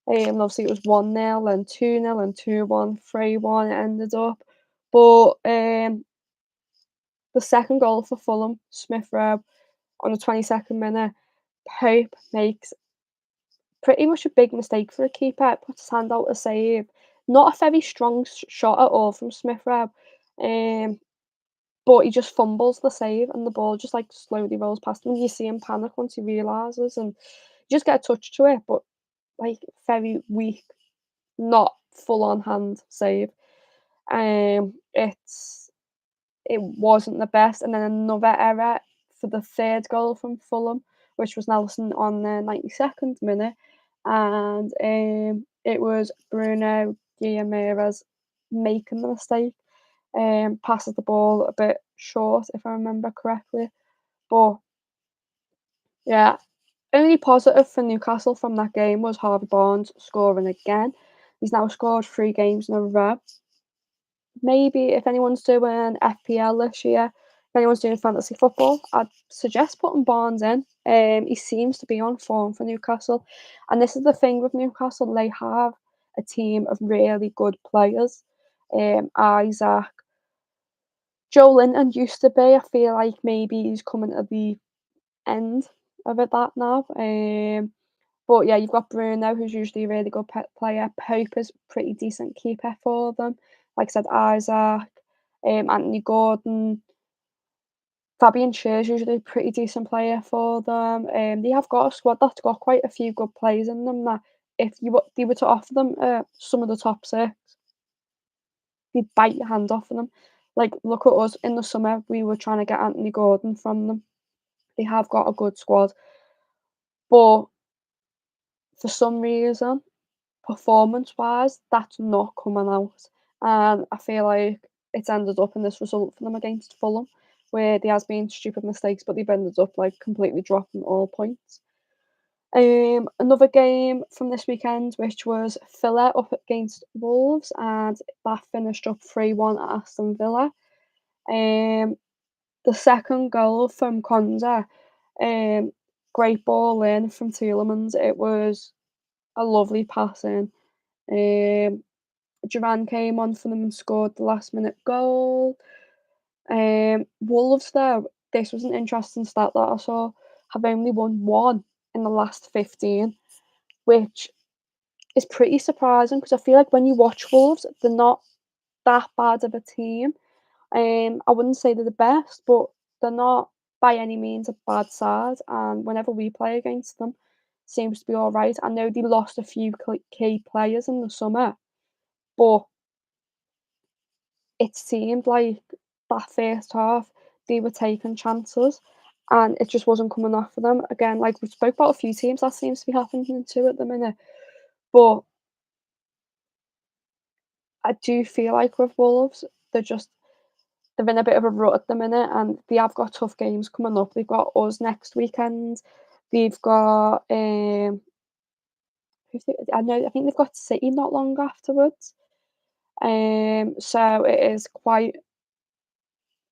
And obviously it was 1-0 and 2-0 and 2-1, 3-1 it ended up. But the second goal for Fulham, Smith Rowe on the 22nd minute, Pope makes pretty much a big mistake for a keeper, puts his hand out to save. Not a very strong shot at all from Smith Rowe. Um, but he just fumbles the save and the ball just like slowly rolls past him. You see him panic once he realises and you just get a touch to it, but like very weak, not full on hand save. It wasn't the best, and then another error for the third goal from Fulham, which was Nelson on the 92nd minute, and it was Bruno Guimaraes making the mistake. Passes the ball a bit short, if I remember correctly. But yeah, only positive for Newcastle from that game was Harvey Barnes scoring again. He's now scored 3 games in a row. Maybe if anyone's doing FPL this year, if anyone's doing fantasy football, I'd suggest putting Barnes in. He seems to be on form for Newcastle. And this is the thing with Newcastle, they have a team of really good players. Isaac, Joe Linton used to be. I feel like maybe he's coming to the end of that now. But yeah, you've got Bruno, who's usually a really good player. Pope is pretty decent keeper for them. Like I said, Isaac, Anthony Gordon, Fabian Schär's usually a pretty decent player for them. They have got a squad that's got quite a few good players in them that if they were to offer them some of the top six, they'd bite your hand off of them. Like, look at us in the summer, we were trying to get Anthony Gordon from them. They have got a good squad, but for some reason, performance-wise, that's not coming out, and I feel like it's ended up in this result for them against Fulham, where there has been stupid mistakes, but they've ended up, like, completely dropping all points. Another game from this weekend, which was Villa up against Wolves, and that finished up 3-1 at Aston Villa. Um, the second goal from Konza, great ball in from Tielemans. It was a lovely pass in. Duran came on for them and scored the last minute goal. Wolves, though, this was an interesting stat that I saw, have only won one in the last 15, which is pretty surprising because I feel like when you watch Wolves, they're not that bad of a team. I wouldn't say they're the best, but they're not by any means a bad side. And whenever we play against them, seems to be all right. I know they lost a few key players in the summer, but it seemed like that first half they were taking chances and it just wasn't coming off for them. Again, like we spoke about a few teams that seems to be happening to at the minute. But I do feel like with Wolves, they're in a bit of a rut at the minute and they have got tough games coming up. They've got us next weekend. They've got I think they've got City not long afterwards. So it is quite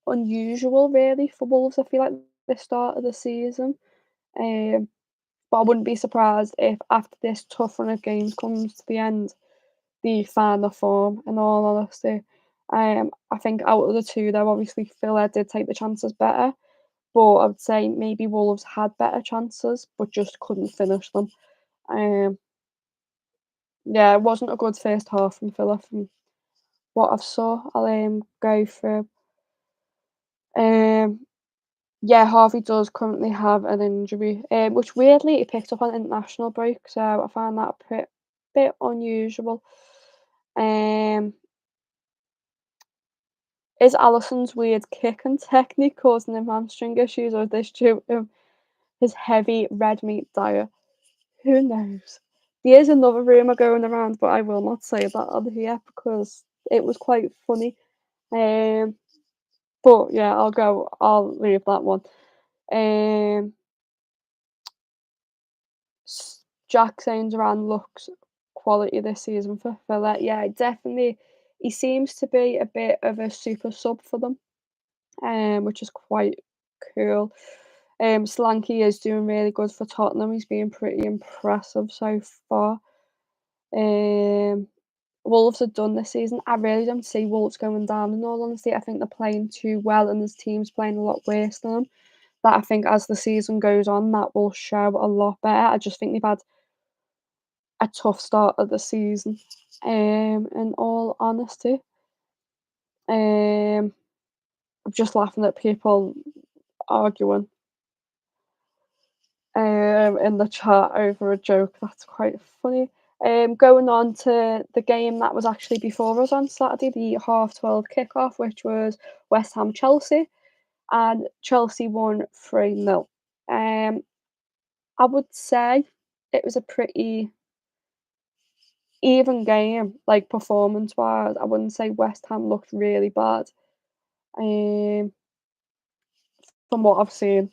unusual really for Wolves, I feel like, the start of the season. Um, but I wouldn't be surprised if after this tough run of games comes to the end, they find the form, in all honesty. I think out of the two though, obviously Villa did take the chances better, but I would say maybe Wolves had better chances but just couldn't finish them. Um, yeah, it wasn't a good first half from Villa from what I've saw. I'll go through. Um, Yeah, Harvey does currently have an injury, which weirdly he picked up on international break, so I find that a bit unusual. Um, is Alisson's weird kicking technique causing him hamstring issues, or is this due to his heavy red meat diet? Who knows? There is another rumour going around, but I will not say that on here because it was quite funny. Um, but yeah, I'll leave that one. Um, Jack saying Duran looks quality this season for Villa. Yeah, definitely. He seems to be a bit of a super sub for them, which is quite cool. Solanke is doing really good for Tottenham. He's been pretty impressive so far. Um, Wolves are done this season. I really don't see Wolves going down, in all honesty. I think they're playing too well and this team's playing a lot worse than them. That I think as the season goes on, that will show a lot better. I just think they've had a tough start of the season, in all honesty. Um, I'm just laughing at people arguing in the chat over a joke. That's quite funny. Going on to the game that was actually before us on Saturday, the 12:30 kickoff, which was West Ham Chelsea, and Chelsea won 3-0. I would say it was a pretty even game, like performance wise. I wouldn't say West Ham looked really bad. Um, from what I've seen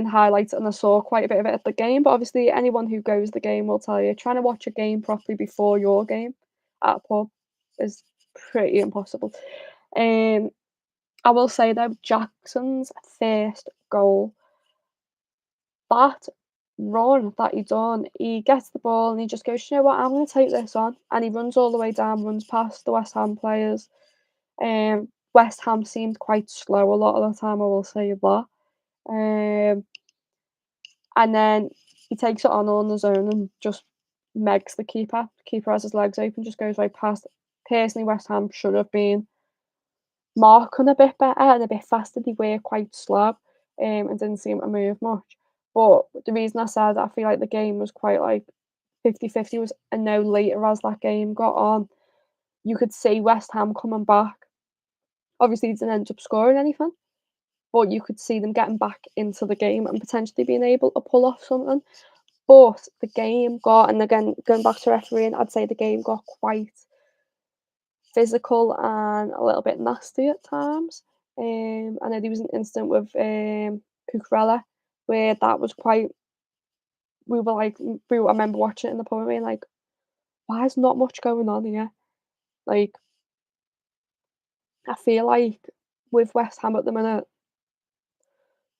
highlights and I saw quite a bit of it at the game. But obviously, anyone who goes the game will tell you trying to watch a game properly before your game at a pub is pretty impossible. Um, I will say though, Jackson's first goal, that run that he done, he gets the ball and he just goes, you know what, I'm going to take this on, and he runs all the way down, runs past the West Ham players. West Ham seemed quite slow a lot of the time. I will say that. Um, And then he takes it on his own and just megs the keeper. Keeper has his legs open, just goes right past. Personally, West Ham should have been marking a bit better and a bit faster. They were quite slow, and didn't seem to move much. But the reason I said I feel like the game was quite like 50-50 was I know later as that game got on, you could see West Ham coming back. Obviously, they didn't end up scoring anything, but you could see them getting back into the game and potentially being able to pull off something. But the game got, and again, going back to refereeing, I'd say the game got quite physical and a little bit nasty at times. I know there was an incident with Cucurella where that was quite. We were like, I remember watching it in the pub and being like, why is not much going on here? Like, I feel like with West Ham at the minute,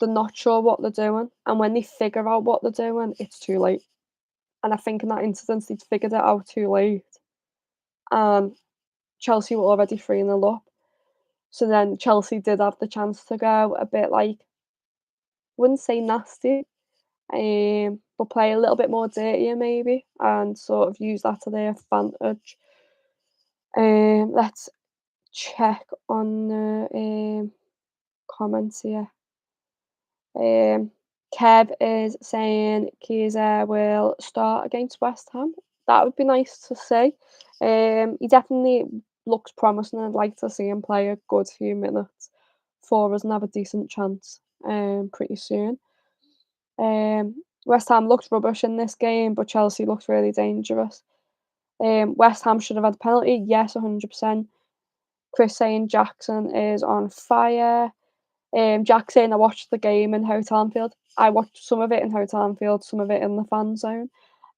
they're not sure what they're doing, and when they figure out what they're doing, it's too late. And I think in that instance, they figured it out too late. And Chelsea were already 3-0 up. So then Chelsea did have the chance to go a bit like, wouldn't say nasty, but play a little bit more dirtier maybe and sort of use that to their advantage. Let's check on the comments here. Um, Kev is saying Chiesa will start against West Ham. That would be nice to see. He definitely looks promising. I'd like to see him play a good few minutes for us and have a decent chance pretty soon. West Ham looked rubbish in this game, but Chelsea looked really dangerous. West Ham should have had a penalty. Yes, 100%. Chris saying Jackson is on fire. Jack saying I watched the game in Hotel Anfield. I watched some of it in Hotel Anfield, some of it in the fan zone.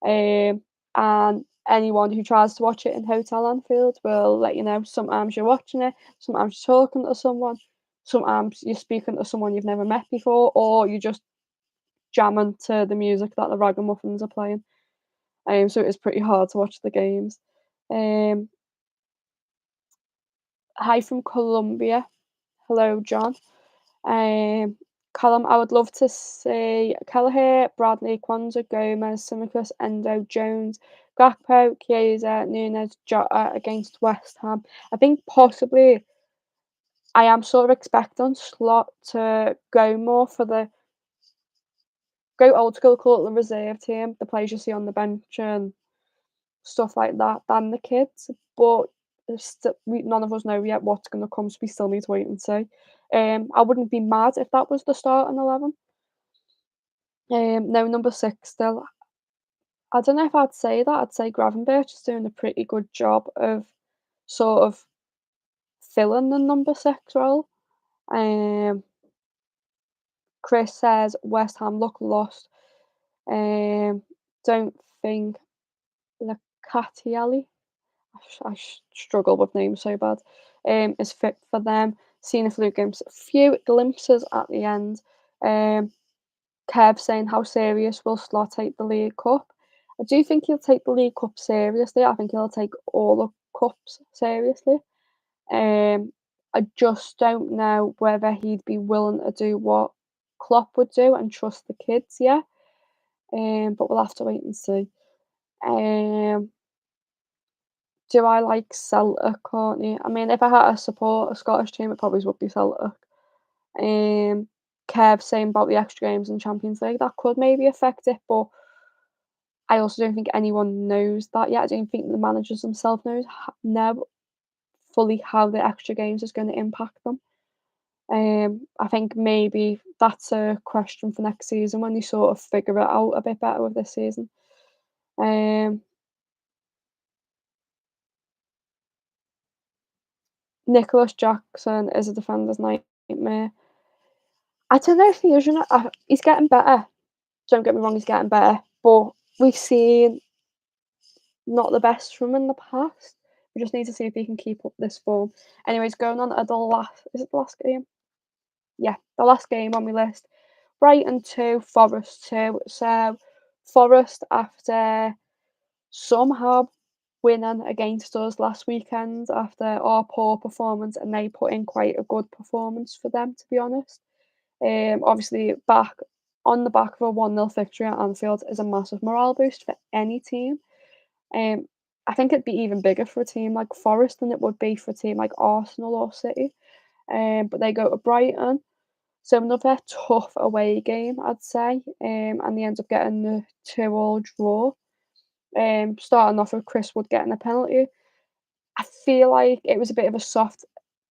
And anyone who tries to watch it in Hotel Anfield will let you know sometimes you're watching it, sometimes you're talking to someone, sometimes you're speaking to someone you've never met before, or you're just jamming to the music that the Ragamuffins are playing. So it is pretty hard to watch the games. Um, Hi from Colombia. Hello, John. Callum, I would love to see Kelleher, Bradley, Kwanzaa, Gomez, Simicus, Endo, Jones, Gakpo, Chiesa, Nunes, Jota against West Ham. I think possibly I am sort of expecting Slot to go more for the go old school, call it the reserve team, the players you see on the bench and stuff like that, than the kids. But none of us know yet what's going to come, so we still need to wait and see. I wouldn't be mad if that was the starting 11. No, number 6 still. I don't know if I'd say that. I'd say Gravenberch is doing a pretty good job of sort of filling the number 6 role. Um, Chris says West Ham look lost. Don't think Lacatielli, struggle with names so bad, is fit for them. Seen a few glimpses at the end. Kev saying how serious will Slot take the League Cup? I do think he'll take the League Cup seriously. I think he'll take all the cups seriously. Um, I just don't know whether he'd be willing to do what Klopp would do and trust the kids yet. But we'll have to wait and see. Um, do I like Celtic, Courtney? I mean, if I had to support a Scottish team, it probably would be Celtic. Um, Kev saying about the extra games in Champions League, that could maybe affect it, but I also don't think anyone knows that yet. I don't think the managers themselves know fully how the extra games is going to impact them. I think maybe that's a question for next season when they sort of figure it out a bit better with this season. Um, Nicholas Jackson is a defender's nightmare. I don't know if he is, he's getting better. Don't get me wrong, he's getting better, but we've seen not the best from him in the past. We just need to see if he can keep up this form. Anyways, going on to the last, is it the last game? Yeah, the last game on my list. Brighton 2, Forest 2. So Forest, after somehow winning against us last weekend after our poor performance, and they put in quite a good performance for them, to be honest. Obviously, back on the back of a 1-0 victory at Anfield is a massive morale boost for any team. Um, I think it'd be even bigger for a team like Forest than it would be for a team like Arsenal or City. But they go to Brighton, so another tough away game, I'd say. And they end up getting the 2-2 draw. Starting off with Chris Wood getting a penalty. I feel like it was a bit of a soft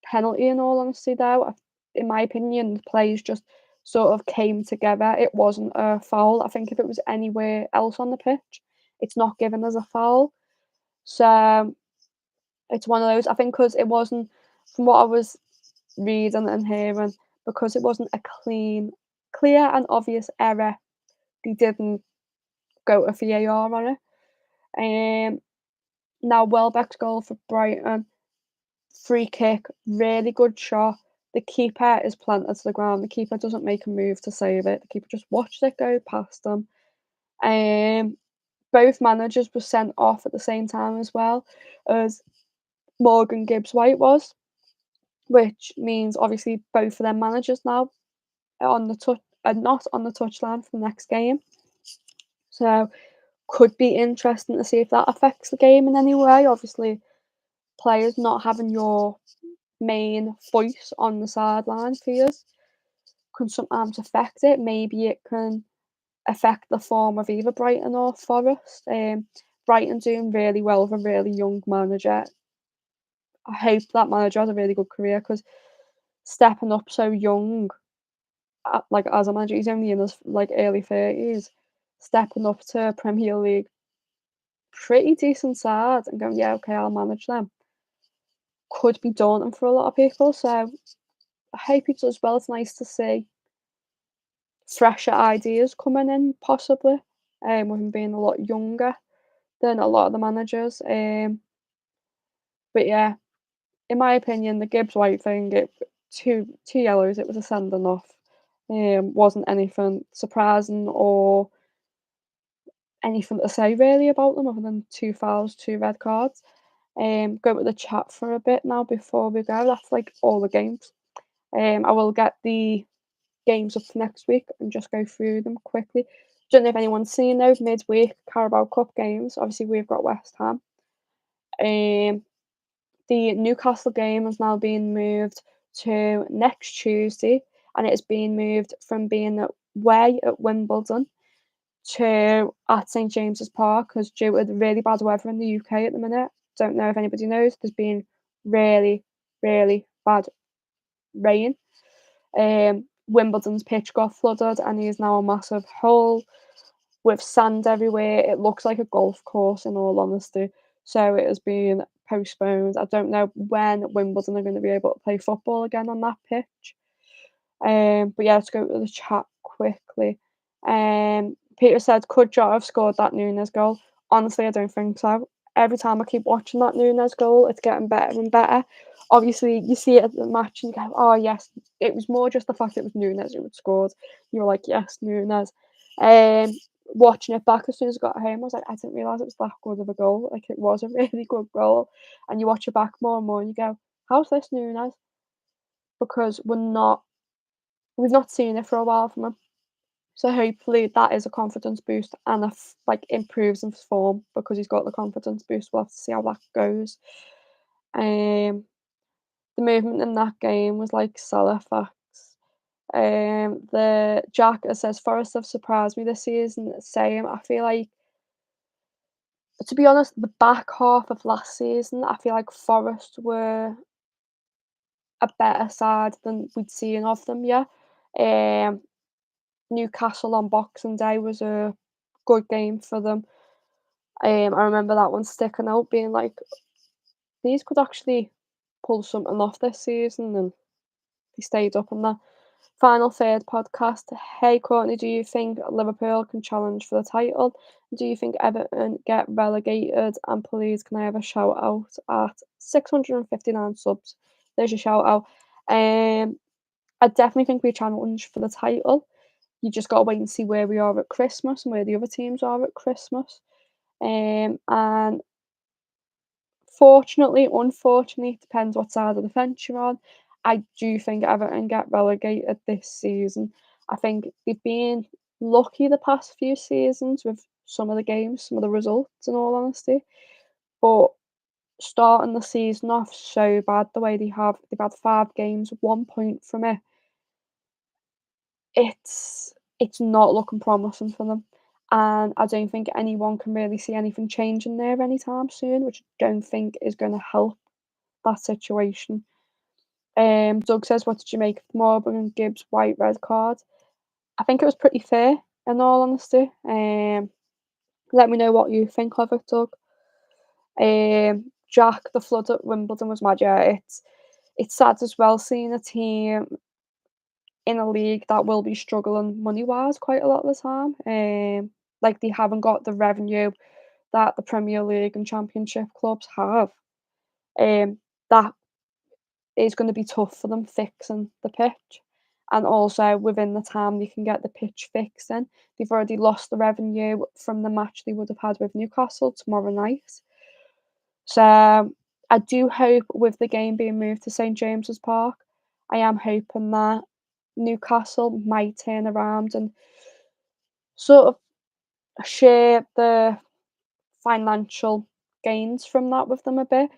penalty in all honesty, though. In my opinion, the players just sort of came together. It wasn't a foul. I think if it was anywhere else on the pitch, it's not given as a foul. So it's one of those. I think because it wasn't, from what I was reading and hearing, because it wasn't a clear and obvious error, they didn't go to VAR on it. Now Welbeck's goal for Brighton, free kick, really good shot. The keeper is planted to the ground. The keeper doesn't make a move to save it. The keeper just watched it go past them. Um, both managers were sent off at the same time as well as Morgan Gibbs White was, which means obviously both of their managers now are not on the touchline for the next game. So could be interesting to see if that affects the game in any way. Obviously, players not having your main voice on the sideline for you can sometimes affect it. Maybe it can affect the form of either Brighton or Forest. Brighton doing really well with a really young manager. I hope that manager has a really good career because stepping up so young, like as a manager, he's only in his like early 30s, stepping up to a Premier League pretty decent side and going, yeah, okay, I'll manage them. Could be daunting for a lot of people. So I hope he does well. It's nice to see fresher ideas coming in, possibly, with him being a lot younger than a lot of the managers. But yeah, in my opinion, the Gibbs White thing, two yellows, it was a sending off. Wasn't anything surprising or anything to say really about them other than two fouls, two red cards. Go with the chat for a bit now before we go. That's like all the games. I will get the games up for next week and just go through them quickly. Don't know if anyone's seen those midweek Carabao Cup games. Obviously, we've got West Ham. The Newcastle game has now been moved to next Tuesday, and it is being moved from being away at Wimbledon to at St James's Park because due to the really bad weather in the UK at the minute. Don't know if anybody knows. There's been really, really bad rain. Wimbledon's pitch got flooded, and is now a massive hole with sand everywhere. It looks like a golf course, in all honesty. So it has been postponed. I don't know when Wimbledon are going to be able to play football again on that pitch. But yeah, let's go to the chat quickly. Peter said, could Jota have scored that Nunes goal? Honestly, I don't think so. Every time I keep watching that Nunes goal, it's getting better and better. Obviously, you see it at the match and you go, oh, yes. It was more just the fact it was Nunes who had scored. You're like, yes, Nunes. watching it back as soon as I got home, I was like, I didn't realise it was that good of a goal. Like, it was a really good goal. And you watch it back more and more and you go, how's this Nunes? Because we've not seen it for a while from him. So hopefully that is a confidence boost and like improves his form because he's got the confidence boost. We'll have to see how that goes. Um, the movement in that game was like Salah facts. The Jack says Forest have surprised me this season. Same. I feel like, to be honest, the back half of last season, I feel like Forest were a better side than we'd seen of them. Yeah. Um, Newcastle on Boxing Day was a good game for them. I remember that one sticking out, being like, these could actually pull something off this season, and they stayed up on that. Final third podcast. Hey Courtney, do you think Liverpool can challenge for the title? Do you think Everton get relegated? And please, can I have a shout out at 659 subs? There's your shout out. I definitely think we challenge for the title. You just got to wait and see where we are at Christmas and where the other teams are at Christmas. And fortunately, unfortunately, depends what side of the fence you're on. I do think Everton get relegated this season. I think they've been lucky the past few seasons with some of the games, some of the results, in all honesty. But starting the season off so bad the way they've had 5 games, 1 point from it. It's not looking promising for them. And I don't think anyone can really see anything changing there anytime soon, which I don't think is going to help that situation. Doug says, what did you make of Morgan and Gibbs' white red card? I think it was pretty fair, in all honesty. Let me know what you think of it, Doug. Jack, the flood at Wimbledon was mad. Yeah, it's sad as well seeing a team in a league that will be struggling money wise quite a lot of the time. Like they haven't got the revenue that the Premier League and Championship clubs have. That is going to be tough for them fixing the pitch. And also within the time they can get the pitch fixed in, they've already lost the revenue from the match they would have had with Newcastle tomorrow night. So I do hope with the game being moved to St James's Park, I am hoping that Newcastle might turn around and sort of share the financial gains from that with them a bit.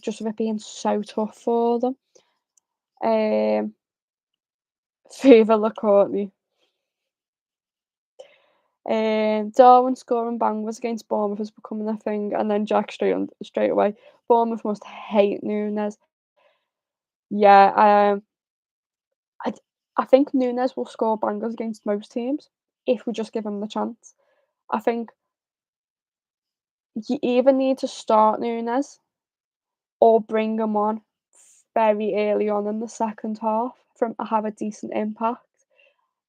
Just with it being so tough for them. Favour Courtney. Darwin scoring bangers against Bournemouth is becoming a thing, and then Jack straight away. Bournemouth must hate Nunes. Yeah, I I think Nunes will score bangers against most teams if we just give him the chance. I think you either need to start Nunes or bring him on very early on in the second half from have a decent impact.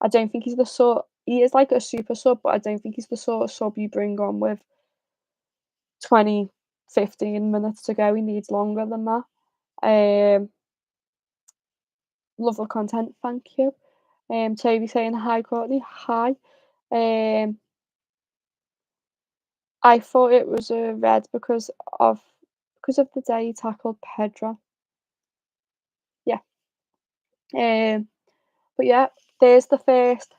I don't think he's the sort he is like a super sub, but I don't think he's the sort of sub you bring on with 20, 15 minutes to go. He needs longer than that. Um, Lovely content, thank you. Toby saying hi, Courtney. Hi. Um, I thought it was a red because of the day he tackled Pedro. Yeah. Um, but yeah, there's the first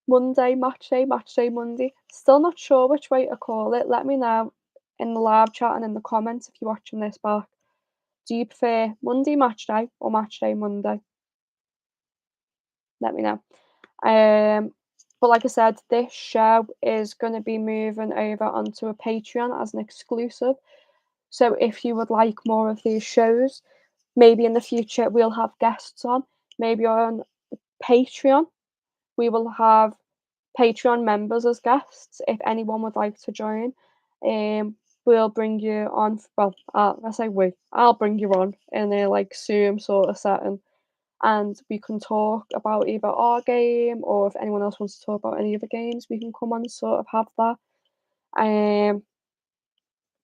match day Monday. Still not sure which way to call it. Let me know in the live chat and in the comments if you're watching this back. Do you prefer Monday match day or match day Monday? Let me know. But like I said, this show is going to be moving over onto a Patreon as an exclusive. So if you would like more of these shows, maybe in the future we'll have guests on. Maybe on Patreon, we will have Patreon members as guests. If anyone would like to join, we'll bring you on. Well, I say we. I'll bring you on in a like Zoom sort of setting, and we can talk about either our game or if anyone else wants to talk about any other games, we can come on and sort of have that.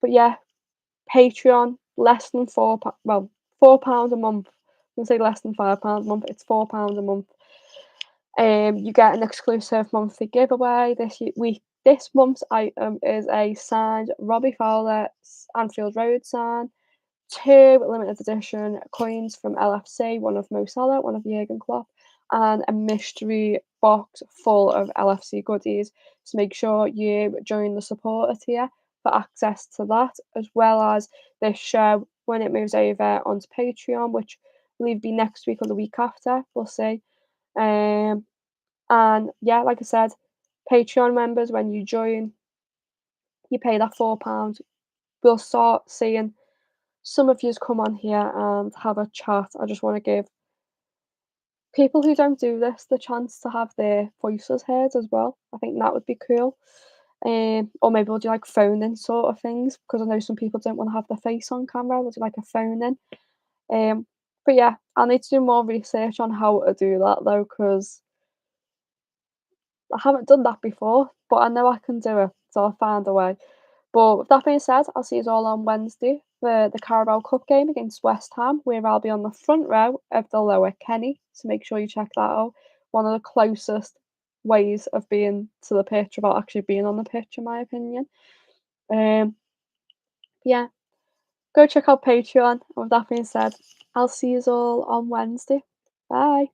But yeah, Patreon less than £4 a month. I'm gonna say less than £5 a month. It's £4 a month. You get an exclusive monthly giveaway week. This month's item is a signed Robbie Fowler Anfield Road sign, two limited edition coins from LFC, one of Mo Salah, one of Jurgen Klopp, and a mystery box full of LFC goodies. So make sure you join the supporter tier for access to that, as well as this show when it moves over onto Patreon, which will either be next week or the week after. We'll see. Um, and yeah, like I said, Patreon members, when you join, you pay that £4. We'll start seeing some of yous come on here and have a chat. I just want to give people who don't do this the chance to have their voices heard as well. I think that would be cool. Or maybe we'll do like phone in sort of things because I know some people don't want to have their face on camera. We'll do like a phone in. But yeah, I need to do more research on how to do that though because I haven't done that before, but I know I can do it, so I'll find a way. But with that being said, I'll see you all on Wednesday for the Carabao Cup game against West Ham, where I'll be on the front row of the Lower Kenny. So make sure you check that out. One of the closest ways of being to the pitch without actually being on the pitch, in my opinion. Um, yeah, go check out Patreon. And with that being said, I'll see you all on Wednesday. Bye.